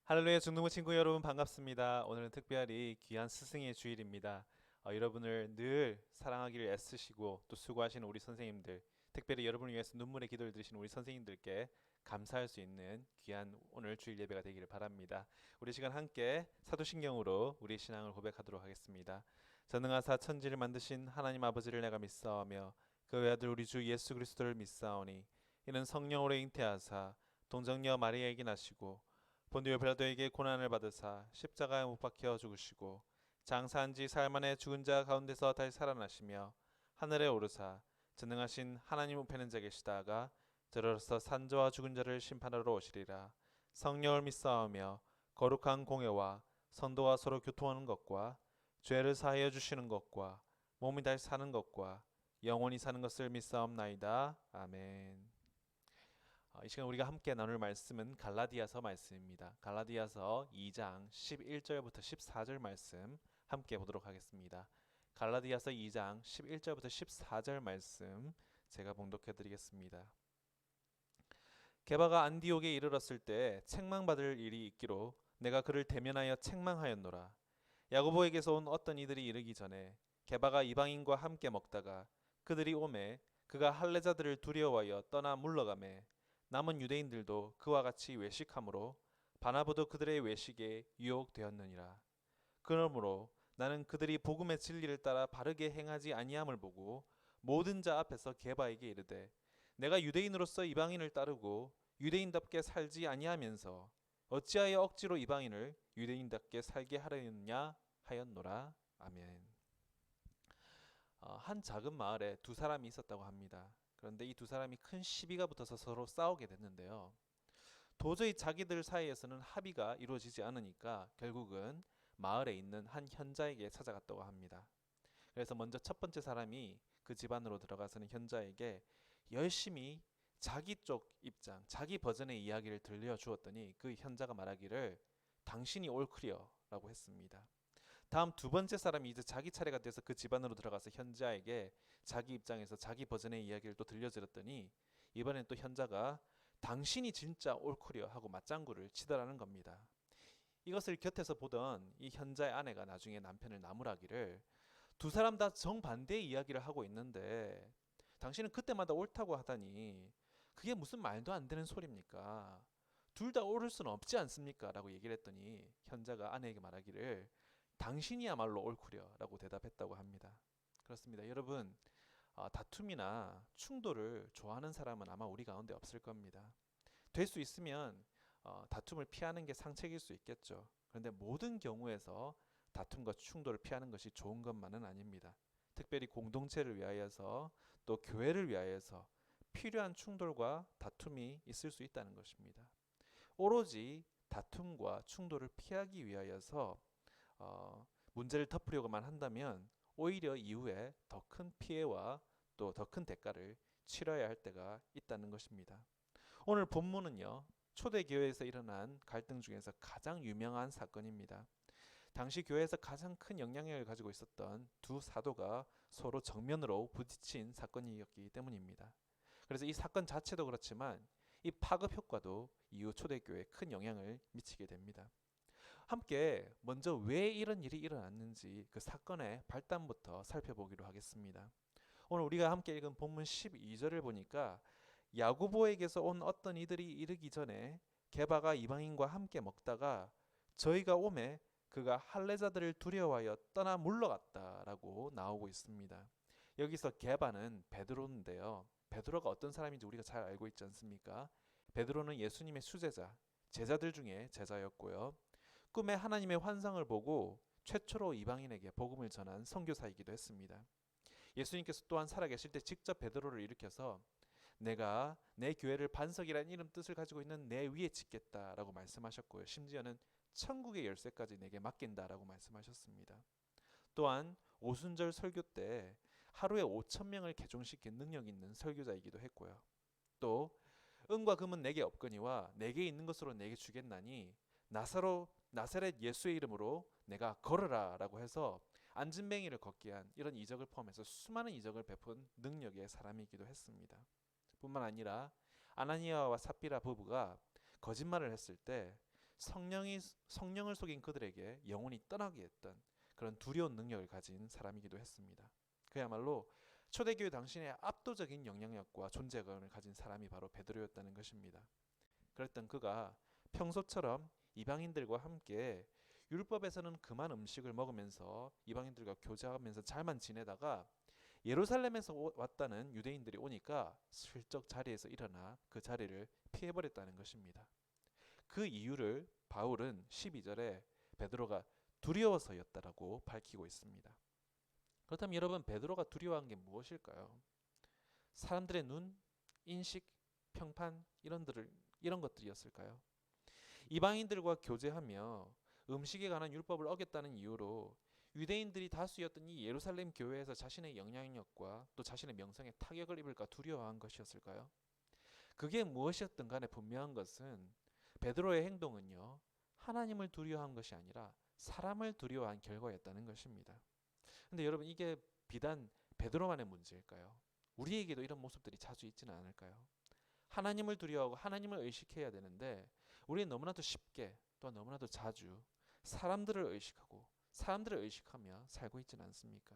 할렐루야 중동부 친구 여러분 반갑습니다. 오늘은 특별히 귀한 스승의 주일입니다. 여러분을 늘 사랑하기를 애쓰시고 또 수고하시는 우리 선생님들, 특별히 여러분을 위해서 눈물의 기도를 드리시는 우리 선생님들께 감사할 수 있는 귀한 오늘 주일 예배가 되기를 바랍니다. 우리 시간 함께 사도신경으로 우리 신앙을 고백하도록 하겠습니다. 전능하사 천지를 만드신 하나님 아버지를 내가 믿사오며 그 외아들 우리 주 예수 그리스도를 믿사오니 이는 성령으로 잉태하사 동정녀 마리아에게 나시고 본디오 빌라도에게 고난을 받으사 십자가에 못 박혀 죽으시고 장사한 지 사흘 만에 죽은 자 가운데서 다시 살아나시며 하늘에 오르사 전능하신 하나님 우편에 계시다가 저로서 산자와 죽은 자를 심판하러 오시리라. 성령을 믿사오며 거룩한 공예와 선도와 서로 교통하는 것과 죄를 사하여 주시는 것과 몸이 다시 사는 것과 영원히 사는 것을 믿사옵나이다. 아멘. 이 시간 우리가 함께 나눌 말씀은 갈라디아서 말씀입니다. 갈라디아서 2장 11절부터 14절 말씀 함께 보도록 하겠습니다. 갈라디아서 2장 11절부터 14절 말씀 제가 봉독해 드리겠습니다. 게바가 안디옥에 이르렀을 때 책망받을 일이 있기로 내가 그를 대면하여 책망하였노라. 야고보에게서 온 어떤 이들이 이르기 전에 게바가 이방인과 함께 먹다가 그들이 오매 그가 할례자들을 두려워하여 떠나 물러가매 남은 유대인들도 그와 같이 외식함으로 바나바도 그들의 외식에 유혹되었느니라. 그러므로 나는 그들이 복음의 진리를 따라 바르게 행하지 아니함을 보고 모든 자 앞에서 게바에게 이르되 내가 유대인으로서 이방인을 따르고 유대인답게 살지 아니하면서 어찌하여 억지로 이방인을 유대인답게 살게 하려느냐 하였노라. 아멘. 한 작은 마을에 두 사람이 있었다고 합니다. 그런데 이 두 사람이 큰 시비가 붙어서 서로 싸우게 됐는데요. 도저히 자기들 사이에서는 합의가 이루어지지 않으니까 결국은 마을에 있는 한 현자에게 찾아갔다고 합니다. 그래서 먼저 첫 번째 사람이 그 집안으로 들어가서는 현자에게 열심히 자기 쪽 입장, 자기 버전의 이야기를 들려주었더니 그 현자가 말하기를 당신이 옳으려 라고 했습니다. 다음 두 번째 사람이 이제 자기 차례가 돼서 그 집안으로 들어가서 현자에게 자기 입장에서 자기 버전의 이야기를 또 들려드렸더니 이번엔 또 현자가 당신이 진짜 옳구려 하고 맞장구를 치더라는 겁니다. 이것을 곁에서 보던 이 현자의 아내가 나중에 남편을 나무라기를 두 사람 다 정반대의 이야기를 하고 있는데 당신은 그때마다 옳다고 하다니 그게 무슨 말도 안 되는 소리입니까? 둘 다 옳을 수는 없지 않습니까? 라고 얘기를 했더니 현자가 아내에게 말하기를 당신이야말로 옳구려 라고 대답했다고 합니다. 그렇습니다. 여러분, 다툼이나 충돌을 좋아하는 사람은 아마 우리 가운데 없을 겁니다. 될 수 있으면 다툼을 피하는 게 상책일 수 있겠죠. 그런데 모든 경우에서 다툼과 충돌을 피하는 것이 좋은 것만은 아닙니다. 특별히 공동체를 위하여서 또 교회를 위하여서 필요한 충돌과 다툼이 있을 수 있다는 것입니다. 오로지 다툼과 충돌을 피하기 위하여서 문제를 덮으려고만 한다면 오히려 이후에 더 큰 피해와 또 더 큰 대가를 치러야 할 때가 있다는 것입니다. 오늘 본문은요, 초대교회에서 일어난 갈등 중에서 가장 유명한 사건입니다. 당시 교회에서 가장 큰 영향력을 가지고 있었던 두 사도가 서로 정면으로 부딪힌 사건이었기 때문입니다. 그래서 이 사건 자체도 그렇지만 이 파급 효과도 이후 초대교회에 큰 영향을 미치게 됩니다. 함께 먼저 왜 이런 일이 일어났는지 그 사건의 발단부터 살펴보기로 하겠습니다. 오늘 우리가 함께 읽은 본문 12절을 보니까 야고보에게서 온 어떤 이들이 이르기 전에 게바가 이방인과 함께 먹다가 저희가 오매 그가 할례자들을 두려워하여 떠나 물러갔다라고 나오고 있습니다. 여기서 게바는 베드로인데요. 베드로가 어떤 사람인지 우리가 잘 알고 있지 않습니까? 베드로는 예수님의 수제자, 제자들 중에 제자였고요. 꿈에 하나님의 환상을 보고 최초로 이방인에게 복음을 전한 선교사이기도 했습니다. 예수님께서 또한 살아계실 때 직접 베드로를 일으켜서 내가 내 교회를 반석이라는 이름 뜻을 가지고 있는 내 위에 짓겠다라고 말씀하셨고요. 심지어는 천국의 열쇠까지 내게 맡긴다라고 말씀하셨습니다. 또한 오순절 설교 때 하루에 5천 명을 개종시킨 능력 있는 설교자이기도 했고요. 또 은과 금은 내게 없거니와 내게 있는 것으로 내게 주겠나니 나사렛 예수의 이름으로 내가 걸으라라고 해서 안진뱅이를 걷게 한 이런 이적을 포함해서 수많은 이적을 베푼 능력의 사람이기도 했습니다. 뿐만 아니라 아나니아와 삽비라 부부가 거짓말을 했을 때 성령을 속인 그들에게 영혼이 떠나게 했던 그런 두려운 능력을 가진 사람이기도 했습니다. 그야말로 초대교회 당신의 압도적인 영향력과 존재감을 가진 사람이 바로 베드로였다는 것입니다. 그랬던 그가 평소처럼 이방인들과 함께 율법에서는 금한 음식을 먹으면서 이방인들과 교제하면서 잘만 지내다가 예루살렘에서 왔다는 유대인들이 오니까 슬쩍 자리에서 일어나 그 자리를 피해버렸다는 것입니다. 그 이유를 바울은 12절에 베드로가 두려워서였다라고 밝히고 있습니다. 그렇다면 여러분, 베드로가 두려워한 게 무엇일까요? 사람들의 눈, 인식, 평판 이런 것들이었을까요? 이방인들과 교제하며 음식에 관한 율법을 어겼다는 이유로 유대인들이 다수였던 이 예루살렘 교회에서 자신의 영향력과 또 자신의 명성에 타격을 입을까 두려워한 것이었을까요? 그게 무엇이었든 간에 분명한 것은 베드로의 행동은요, 하나님을 두려워한 것이 아니라 사람을 두려워한 결과였다는 것입니다. 근데 여러분, 이게 비단 베드로만의 문제일까요? 우리에게도 이런 모습들이 자주 있지는 않을까요? 하나님을 두려워하고 하나님을 의식해야 되는데 우리는 너무나도 쉽게 또 너무나도 자주 사람들을 의식하고 사람들을 의식하며 살고 있지는 않습니까?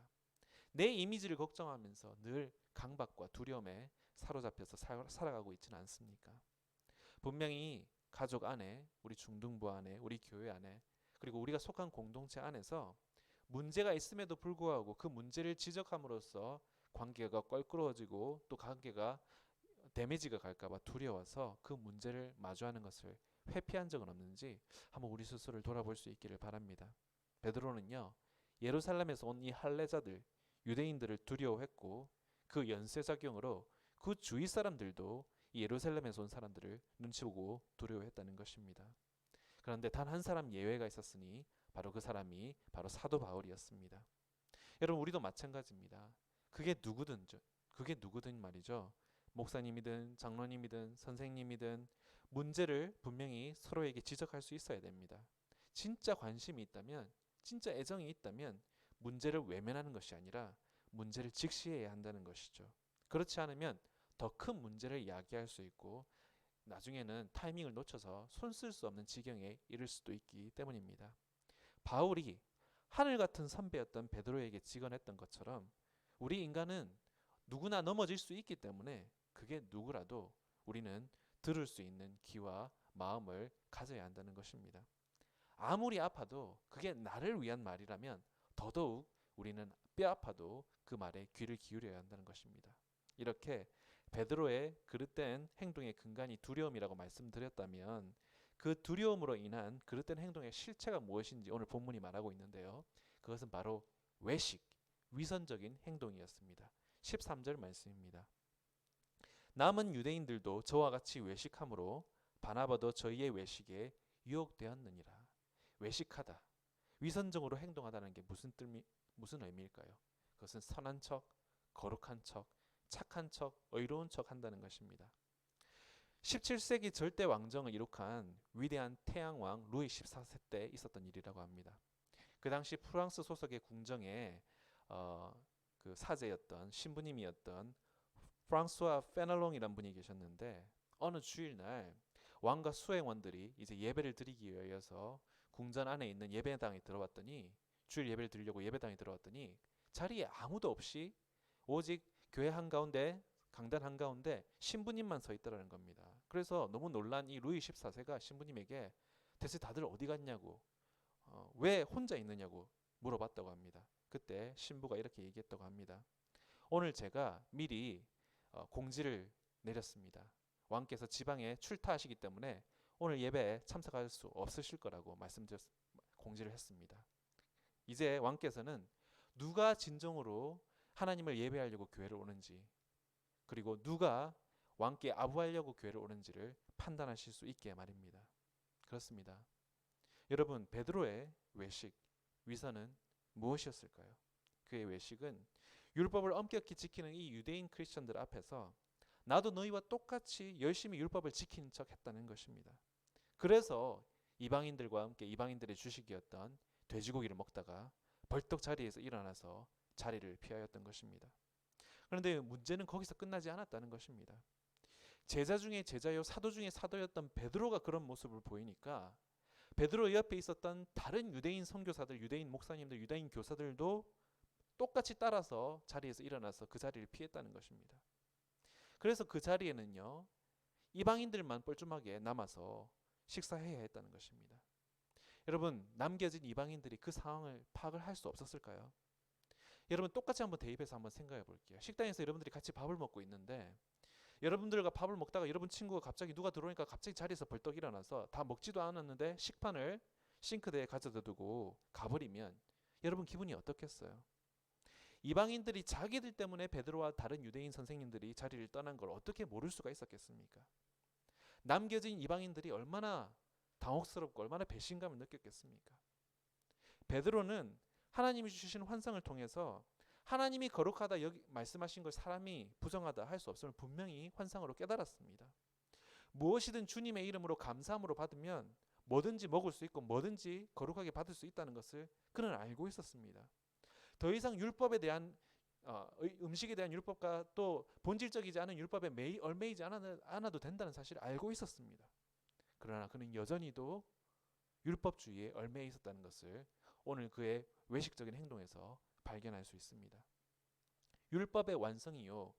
내 이미지를 걱정하면서 늘 강박과 두려움에 사로잡혀서 살아가고 있지는 않습니까? 분명히 가족 안에, 우리 중등부 안에, 우리 교회 안에, 그리고 우리가 속한 공동체 안에서 문제가 있음에도 불구하고 그 문제를 지적함으로써 관계가 껄끄러워지고 또 관계가 데미지가 갈까봐 두려워서 그 문제를 마주하는 것을 회피한 적은 없는지 한번 우리 스스로를 돌아볼 수 있기를 바랍니다. 베드로는요, 예루살렘에서 온 이 할례자들, 유대인들을 두려워했고 그 연쇄작용으로 그 주위 사람들도 이 예루살렘에서 온 사람들을 눈치 보고 두려워했다는 것입니다. 그런데 단 한 사람 예외가 있었으니 바로 그 사람이 바로 사도 바울이었습니다. 여러분, 우리도 마찬가지입니다. 그게 누구든 말이죠. 목사님이든 장로님이든 선생님이든 문제를 분명히 서로에게 지적할 수 있어야 됩니다. 진짜 관심이 있다면, 진짜 애정이 있다면 문제를 외면하는 것이 아니라 문제를 직시해야 한다는 것이죠. 그렇지 않으면 더 큰 문제를 이야기할 수 있고 나중에는 타이밍을 놓쳐서 손 쓸 수 없는 지경에 이를 수도 있기 때문입니다. 바울이 하늘 같은 선배였던 베드로에게 직언했던 것처럼 우리 인간은 누구나 넘어질 수 있기 때문에 그게 누구라도 우리는 들을 수 있는 귀와 마음을 가져야 한다는 것입니다. 아무리 아파도 그게 나를 위한 말이라면 더더욱 우리는 뼈 아파도 그 말에 귀를 기울여야 한다는 것입니다. 이렇게 베드로의 그릇된 행동의 근간이 두려움이라고 말씀드렸다면 그 두려움으로 인한 그릇된 행동의 실체가 무엇인지 오늘 본문이 말하고 있는데요. 그것은 바로 외식, 위선적인 행동이었습니다. 13절 말씀입니다. 남은 유대인들도 저와 같이 외식함으로 바나바도 저희의 외식에 유혹되었느니라. 외식하다, 위선적으로 행동하다는 게 무슨 의미일까요? 그것은 선한 척, 거룩한 척, 착한 척, 의로운 척 한다는 것입니다. 17세기 절대 왕정을 이룩한 위대한 태양왕 루이 14세 때 있었던 일이라고 합니다. 그 당시 프랑스 소속의 궁정에 그 사제였던 신부님이었던 프랑스와 페널롱이라는 분이 계셨는데 어느 주일날 왕과 수행원들이 이제 예배를 드리기 위해서 궁전 안에 있는 예배당에 들어왔더니 주일 예배를 드리려고 예배당에 들어왔더니 자리에 아무도 없이 오직 교회 한가운데 강단 한가운데 신부님만 서 있더라는 겁니다. 그래서 너무 놀란 이 루이 14세가 신부님에게 대체 다들 어디 갔냐고 왜 혼자 있느냐고 물어봤다고 합니다. 그때 신부가 이렇게 얘기했다고 합니다. 오늘 제가 미리 공지를 내렸습니다. 왕께서 지방에 출타하시기 때문에 오늘 예배에 참석할 수 없으실 거라고 공지를 했습니다. 이제 왕께서는 누가 진정으로 하나님을 예배하려고 교회를 오는지 그리고 누가 왕께 아부하려고 교회를 오는지를 판단하실 수 있게 말입니다. 그렇습니다. 여러분, 베드로의 외식, 위선은 무엇이었을까요? 그의 외식은 율법을 엄격히 지키는 이 유대인 크리스천들 앞에서 나도 너희와 똑같이 열심히 율법을 지키는 척 했다는 것입니다. 그래서 이방인들과 함께 이방인들의 주식이었던 돼지고기를 먹다가 벌떡 자리에서 일어나서 자리를 피하였던 것입니다. 그런데 문제는 거기서 끝나지 않았다는 것입니다. 제자 중에 제자요 사도 중에 사도였던 베드로가 그런 모습을 보이니까 베드로 옆에 있었던 다른 유대인 선교사들, 유대인 목사님들, 유대인 교사들도 똑같이 따라서 자리에서 일어나서 그 자리를 피했다는 것입니다. 그래서 그 자리에는요, 이방인들만 뻘쭘하게 남아서 식사해야 했다는 것입니다. 여러분, 남겨진 이방인들이 그 상황을 파악을 할 수 없었을까요? 여러분, 똑같이 한번 대입해서 한번 생각해 볼게요. 식당에서 여러분들이 같이 밥을 먹고 있는데 여러분들과 밥을 먹다가 여러분 친구가 갑자기 누가 들어오니까 갑자기 자리에서 벌떡 일어나서 다 먹지도 않았는데 식판을 싱크대에 가져다 두고 가버리면 여러분 기분이 어떻겠어요? 이방인들이 자기들 때문에 베드로와 다른 유대인 선생님들이 자리를 떠난 걸 어떻게 모를 수가 있었겠습니까? 남겨진 이방인들이 얼마나 당혹스럽고 얼마나 배신감을 느꼈겠습니까? 베드로는 하나님이 주신 환상을 통해서 하나님이 거룩하다 여기 말씀하신 걸 사람이 부정하다 할 수 없음을 분명히 환상으로 깨달았습니다. 무엇이든 주님의 이름으로 감사함으로 받으면 뭐든지 먹을 수 있고 뭐든지 거룩하게 받을 수 있다는 것을 그는 알고 있었습니다. 더 이상 율법에 대한 음식에 대한 율법과 또 본질적이지 않은 율법에 얽매이지 않아도 된다는 사실을 알고 있었습니다. 그러나 그는 여전히도 율법주의에 얽매여 있었다는 것을 오늘 그의 외식적인 행동에서 발견할 수 있습니다. 율법의 완성이요,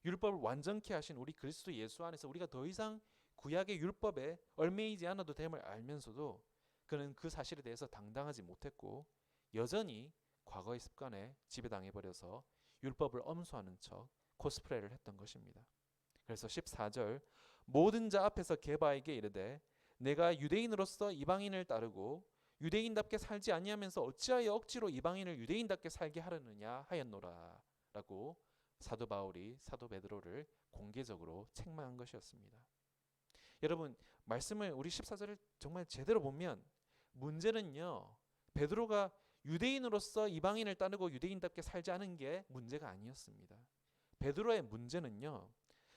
율법을 완전케 하신 우리 그리스도 예수 안에서 우리가 더 이상 구약의 율법에 얽매이지 않아도 됨을 알면서도 그는 그 사실에 대해서 당당하지 못했고 여전히 과거의 습관에 지배당해버려서 율법을 엄수하는 척 코스프레를 했던 것입니다. 그래서 14절 모든 자 앞에서 게바에게 이르되 내가 유대인으로서 이방인을 따르고 유대인답게 살지 아니하면서 어찌하여 억지로 이방인을 유대인답게 살게 하려느냐 하였노라 라고 사도 바울이 사도 베드로를 공개적으로 책망한 것이었습니다. 여러분, 말씀을 우리 14절을 정말 제대로 보면 문제는요, 베드로가 유대인으로서 이방인을 따르고 유대인답게 살지 않은 게 문제가 아니었습니다. 베드로의 문제는요,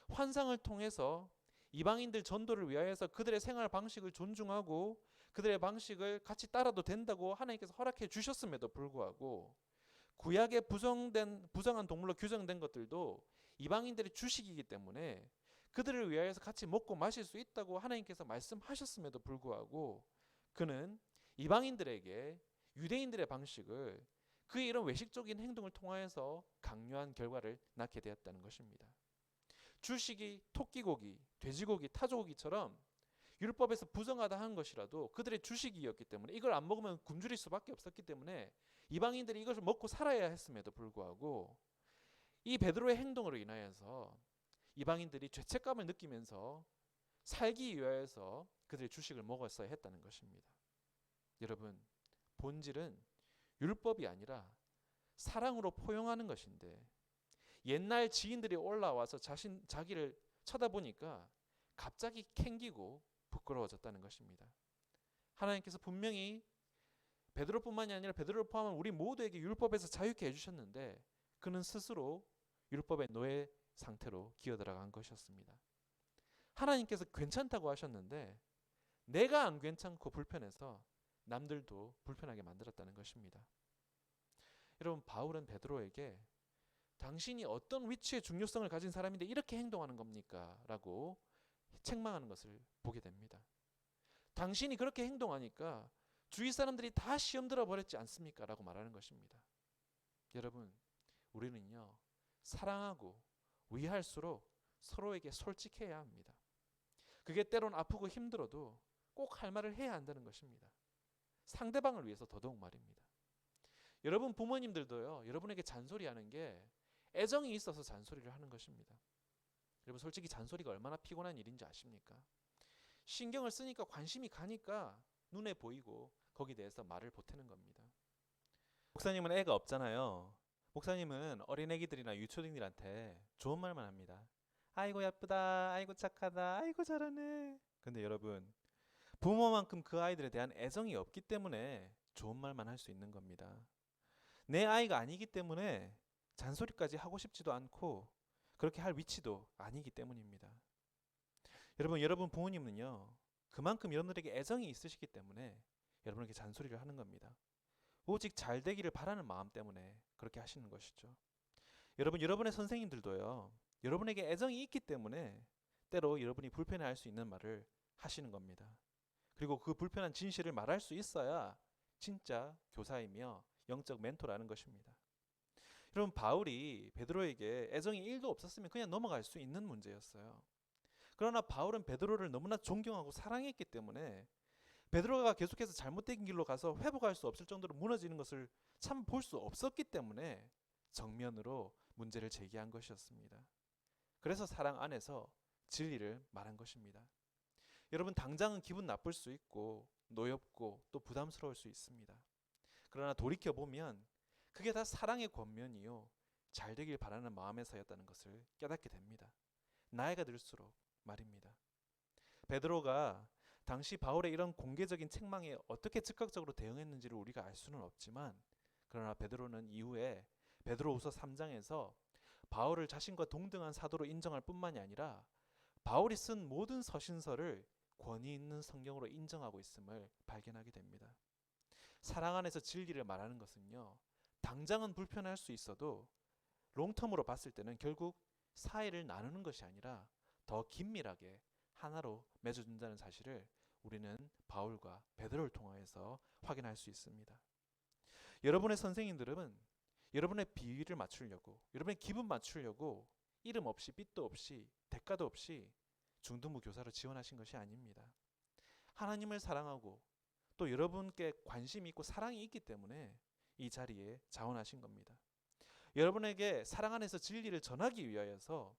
환상을 통해서 이방인들 전도를 위하여서 그들의 생활 방식을 존중하고 그들의 방식을 같이 따라도 된다고 하나님께서 허락해 주셨음에도 불구하고 구약의 부정한 동물로 규정된 것들도 이방인들의 주식이기 때문에 그들을 위하여서 같이 먹고 마실 수 있다고 하나님께서 말씀하셨음에도 불구하고 그는 이방인들에게 유대인들의 방식을 그의 이런 외식적인 행동을 통하여서 강요한 결과를 낳게 되었다는 것입니다. 주식이 토끼고기, 돼지고기, 타조고기처럼 율법에서 부정하다 한 것이라도 그들의 주식이었기 때문에 이걸 안 먹으면 굶주릴 수밖에 없었기 때문에 이방인들이 이것을 먹고 살아야 했음에도 불구하고 이 베드로의 행동으로 인하여서 이방인들이 죄책감을 느끼면서 살기 위하여서 그들의 주식을 먹었어야 했다는 것입니다. 여러분, 본질은 율법이 아니라 사랑으로 포용하는 것인데 옛날 지인들이 올라와서 자기를 쳐다보니까 갑자기 캥기고 부끄러워졌다는 것입니다. 하나님께서 분명히 베드로뿐만이 아니라 베드로를 포함한 우리 모두에게 율법에서 자유케 해주셨는데 그는 스스로 율법의 노예 상태로 기어들어간 것이었습니다. 하나님께서 괜찮다고 하셨는데 내가 안 괜찮고 불편해서 남들도 불편하게 만들었다는 것입니다. 여러분, 바울은 베드로에게 당신이 어떤 위치의 중요성을 가진 사람인데 이렇게 행동하는 겁니까? 라고 책망하는 것을 보게 됩니다. 당신이 그렇게 행동하니까 주위 사람들이 다 시험 들어버렸지 않습니까? 라고 말하는 것입니다. 여러분, 우리는요, 사랑하고 위할수록 서로에게 솔직해야 합니다. 그게 때론 아프고 힘들어도 꼭 할 말을 해야 한다는 것입니다. 상대방을 위해서 더더욱 말입니다. 여러분 부모님들도요, 여러분에게 잔소리하는 게 애정이 있어서 잔소리를 하는 것입니다. 여러분, 솔직히 잔소리가 얼마나 피곤한 일인지 아십니까? 신경을 쓰니까 관심이 가니까 눈에 보이고 거기에 대해서 말을 보태는 겁니다. 목사님은 애가 없잖아요. 목사님은 어린애기들이나 유초딩들한테 좋은 말만 합니다. 아이고 예쁘다, 아이고 착하다, 아이고 잘하네. 근데 여러분, 부모만큼 그 아이들에 대한 애정이 없기 때문에 좋은 말만 할 수 있는 겁니다. 내 아이가 아니기 때문에 잔소리까지 하고 싶지도 않고 그렇게 할 위치도 아니기 때문입니다. 여러분 부모님은요, 그만큼 여러분들에게 애정이 있으시기 때문에 여러분에게 잔소리를 하는 겁니다. 오직 잘 되기를 바라는 마음 때문에 그렇게 하시는 것이죠. 여러분의 선생님들도요, 여러분에게 애정이 있기 때문에 때로 여러분이 불편해할 수 있는 말을 하시는 겁니다. 그리고 그 불편한 진실을 말할 수 있어야 진짜 교사이며 영적 멘토라는 것입니다. 여러분, 바울이 베드로에게 애정이 1도 없었으면 그냥 넘어갈 수 있는 문제였어요. 그러나 바울은 베드로를 너무나 존경하고 사랑했기 때문에 베드로가 계속해서 잘못된 길로 가서 회복할 수 없을 정도로 무너지는 것을 참 볼 수 없었기 때문에 정면으로 문제를 제기한 것이었습니다. 그래서 사랑 안에서 진리를 말한 것입니다. 여러분, 당장은 기분 나쁠 수 있고 노엽고 또 부담스러울 수 있습니다. 그러나 돌이켜보면 그게 다 사랑의 권면이요, 잘 되길 바라는 마음에서였다는 것을 깨닫게 됩니다. 나이가 들수록 말입니다. 베드로가 당시 바울의 이런 공개적인 책망에 어떻게 즉각적으로 대응했는지를 우리가 알 수는 없지만, 그러나 베드로는 이후에 베드로후서 3장에서 바울을 자신과 동등한 사도로 인정할 뿐만이 아니라 바울이 쓴 모든 서신서를 권위 있는 성경으로 인정하고 있음을 발견하게 됩니다. 사랑 안에서 진리를 말하는 것은요, 당장은 불편할 수 있어도 롱텀으로 봤을 때는 결국 사이를 나누는 것이 아니라 더 긴밀하게 하나로 맺어준다는 사실을 우리는 바울과 베드로를 통하여서 확인할 수 있습니다. 여러분의 선생님들은 여러분의 비위를 맞추려고, 여러분의 기분 맞추려고 이름 없이 빚도 없이 대가도 없이 중등부 교사로 지원하신 것이 아닙니다. 하나님을 사랑하고 또 여러분께 관심이 있고 사랑이 있기 때문에 이 자리에 자원하신 겁니다. 여러분에게 사랑 안에서 진리를 전하기 위하여서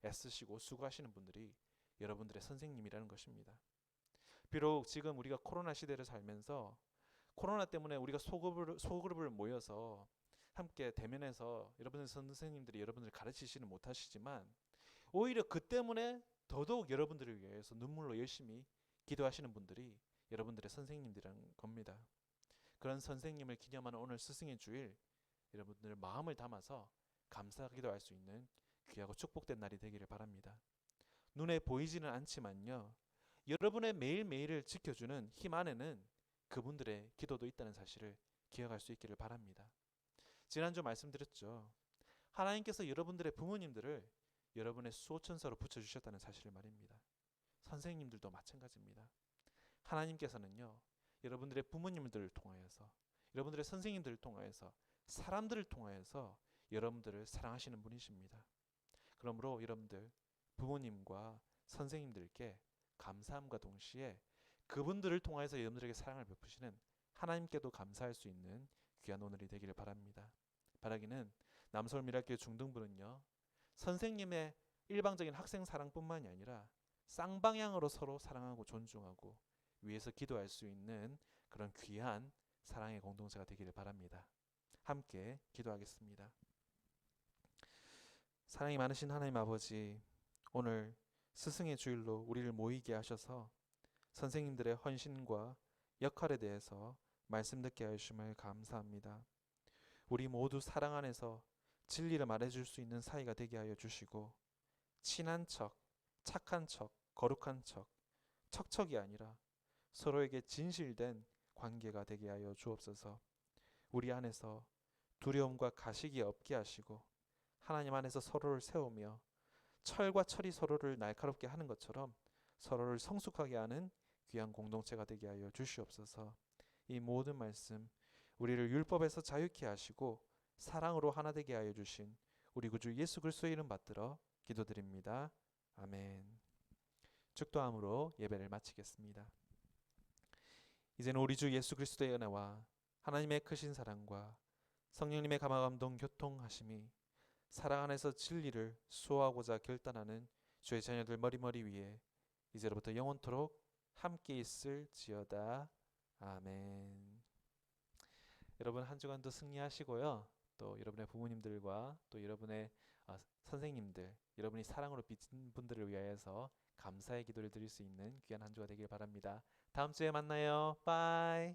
애쓰시고 수고하시는 분들이 여러분들의 선생님이라는 것입니다. 비록 지금 우리가 코로나 시대를 살면서 코로나 때문에 우리가 소그룹을 모여서 함께 대면해서 여러분의 선생님들이 여러분들을 가르치지는 못하시지만, 오히려 그 때문에 더더욱 여러분들을 위해서 눈물로 열심히 기도하시는 분들이 여러분들의 선생님들이라는 겁니다. 그런 선생님을 기념하는 오늘 스승의 주일, 여러분들 마음을 담아서 감사하기도 할 수 있는 귀하고 축복된 날이 되기를 바랍니다. 눈에 보이지는 않지만요, 여러분의 매일매일을 지켜주는 힘 안에는 그분들의 기도도 있다는 사실을 기억할 수 있기를 바랍니다. 지난주 말씀드렸죠. 하나님께서 여러분들의 부모님들을 여러분의 수호천사로 붙여주셨다는 사실을 말입니다. 선생님들도 마찬가지입니다. 하나님께서는요, 여러분들의 부모님들을 통하여서, 여러분들의 선생님들을 통하여서, 사람들을 통하여서 여러분들을 사랑하시는 분이십니다. 그러므로 여러분들 부모님과 선생님들께 감사함과 동시에 그분들을 통하여서 여러분들에게 사랑을 베푸시는 하나님께도 감사할 수 있는 귀한 오늘이 되기를 바랍니다. 바라기는 남서울미랄교회 중등부는요, 선생님의 일방적인 학생 사랑뿐만이 아니라 쌍방향으로 서로 사랑하고 존중하고 위해서 기도할 수 있는 그런 귀한 사랑의 공동체가 되기를 바랍니다. 함께 기도하겠습니다. 사랑이 많으신 하나님 아버지, 오늘 스승의 주일로 우리를 모이게 하셔서 선생님들의 헌신과 역할에 대해서 말씀 듣게 하심을 감사합니다. 우리 모두 사랑 안에서 진리를 말해줄 수 있는 사이가 되게 하여 주시고, 친한 척, 착한 척, 거룩한 척, 척척이 아니라 서로에게 진실된 관계가 되게 하여 주옵소서. 우리 안에서 두려움과 가식이 없게 하시고 하나님 안에서 서로를 세우며 철과 철이 서로를 날카롭게 하는 것처럼 서로를 성숙하게 하는 귀한 공동체가 되게 하여 주시옵소서. 이 모든 말씀 우리를 율법에서 자유케 하시고 사랑으로 하나 되게 하여 주신 우리 구주 예수 그리스도의 이름 받들어 기도드립니다. 아멘. 축도함으로 예배를 마치겠습니다. 이제는 우리 주 예수 그리스도의 은혜와 하나님의 크신 사랑과 성령님의 감화감동 교통하심이 사랑 안에서 진리를 수호하고자 결단하는 주의 자녀들 머리머리 위에 이제로부터 영원토록 함께 있을지어다. 아멘. 여러분, 한 주간도 승리하시고요. 또 여러분의 부모님들과 또 여러분의 선생님들, 여러분이 사랑으로 빚은 분들을 위하여서 감사의 기도를 드릴 수 있는 귀한 한 주가 되길 바랍니다. 다음 주에 만나요. 바이.